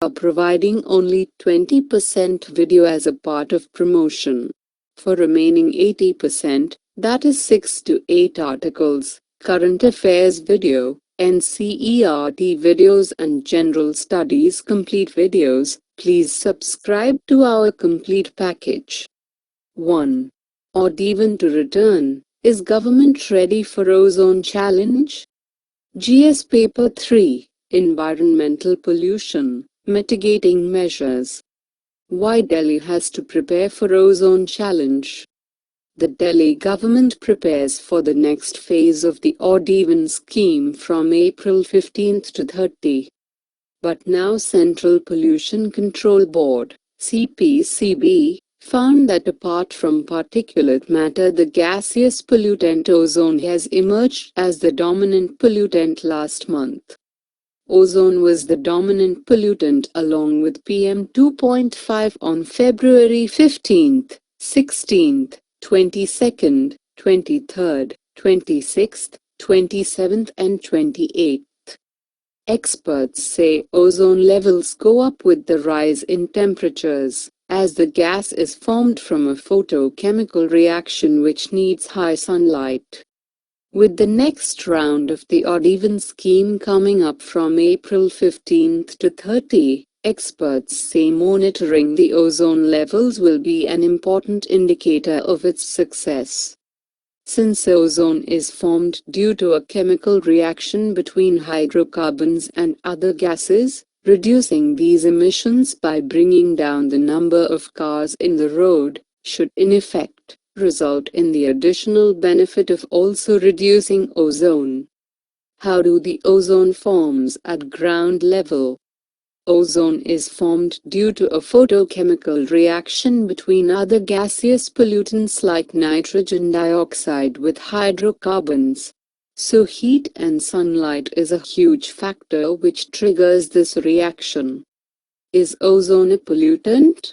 are providing only 20% video as a part of promotion. For remaining 80%, that is 6 to 8 articles, current affairs video, NCERT videos and general studies complete videos, please subscribe to our complete package. 1. Odd even to return, is government ready for ozone challenge? GS Paper 3, Environmental Pollution, Mitigating Measures. Why Delhi has to prepare for ozone challenge? The Delhi government prepares for the next phase of the odd-even scheme from April 15 to 30. But now Central Pollution Control Board, CPCB, found that apart from particulate matter, the gaseous pollutant ozone has emerged as the dominant pollutant last month. Ozone was the dominant pollutant along with PM 2.5 on February 15th, 16th, 22nd, 23rd, 26th, 27th and 28th. Experts say ozone levels go up with the rise in temperatures, as the gas is formed from a photochemical reaction which needs high sunlight. With the next round of the odd-even scheme coming up from April 15 to 30, experts say monitoring the ozone levels will be an important indicator of its success. Since ozone is formed due to a chemical reaction between hydrocarbons and other gases, reducing these emissions by bringing down the number of cars in the road should in effect result in the additional benefit of also reducing ozone. How do the ozone forms at ground level? Ozone is formed due to a photochemical reaction between other gaseous pollutants like nitrogen dioxide with hydrocarbons. So heat and sunlight is a huge factor which triggers this reaction. Is ozone a pollutant?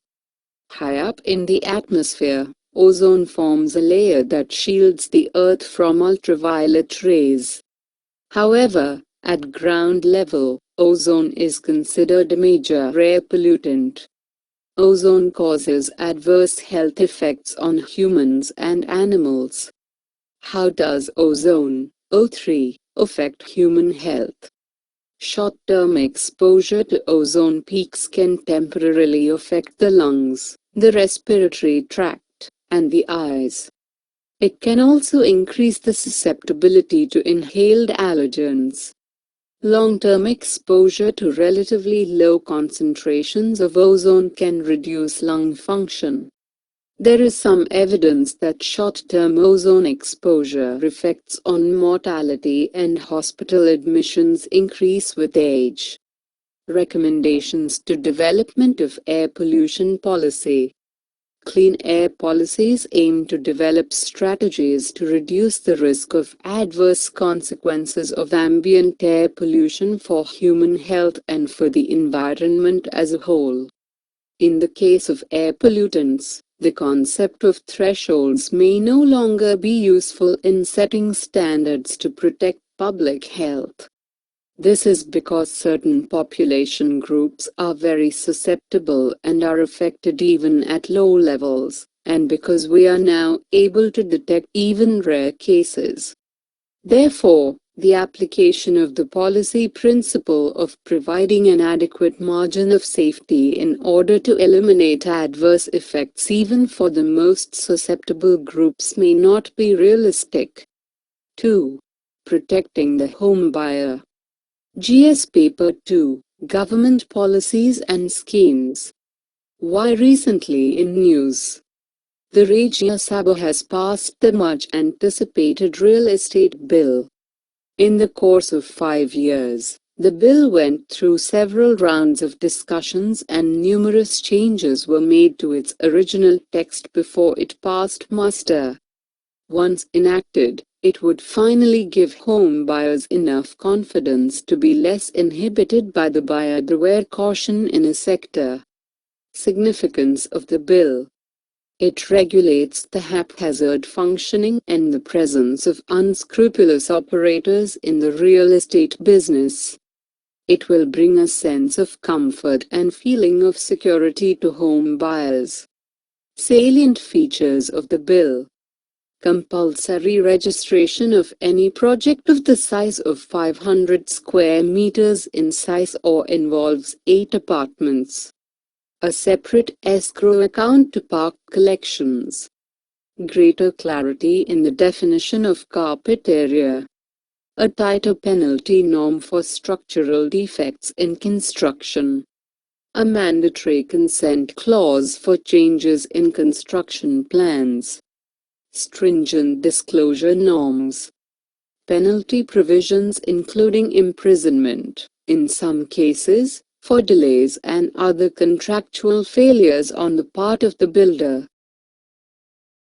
High up in the atmosphere, ozone forms a layer that shields the Earth from ultraviolet rays. However, at ground level, ozone is considered a major air pollutant. Ozone causes adverse health effects on humans and animals. How does ozone, O3, affect human health? Short-term exposure to ozone peaks can temporarily affect the lungs, the respiratory tract, and the eyes. It can also increase the susceptibility to inhaled allergens. Long-term exposure to relatively low concentrations of ozone can reduce lung function. There is some evidence that short-term ozone exposure effects on mortality and hospital admissions increase with age. Recommendations to development of air pollution policy. Clean air policies aim to develop strategies to reduce the risk of adverse consequences of ambient air pollution for human health and for the environment as a whole. In the case of air pollutants, the concept of thresholds may no longer be useful in setting standards to protect public health. This is because certain population groups are very susceptible and are affected even at low levels, and because we are now able to detect even rare cases. Therefore, the application of the policy principle of providing an adequate margin of safety in order to eliminate adverse effects even for the most susceptible groups may not be realistic. 2. Protecting the home buyer. GS Paper 2, Government Policies and Schemes. Why recently in news? The Rajya Sabha has passed the much-anticipated real estate bill. In the course of 5 years, the bill went through several rounds of discussions and numerous changes were made to its original text before it passed muster. Once enacted, it would finally give home buyers enough confidence to be less inhibited by the buyer beware caution in a sector. Significance of the bill. It regulates the haphazard functioning and the presence of unscrupulous operators in the real estate business. It will bring a sense of comfort and feeling of security to home buyers. Salient features of the bill. Compulsory registration of any project of the size of 500 square meters in size or involves 8 apartments. A separate escrow account to park collections. Greater clarity in the definition of carpet area. A tighter penalty norm for structural defects in construction. A mandatory consent clause for changes in construction plans. Stringent disclosure norms. Penalty provisions including imprisonment, in some cases, for delays and other contractual failures on the part of the builder.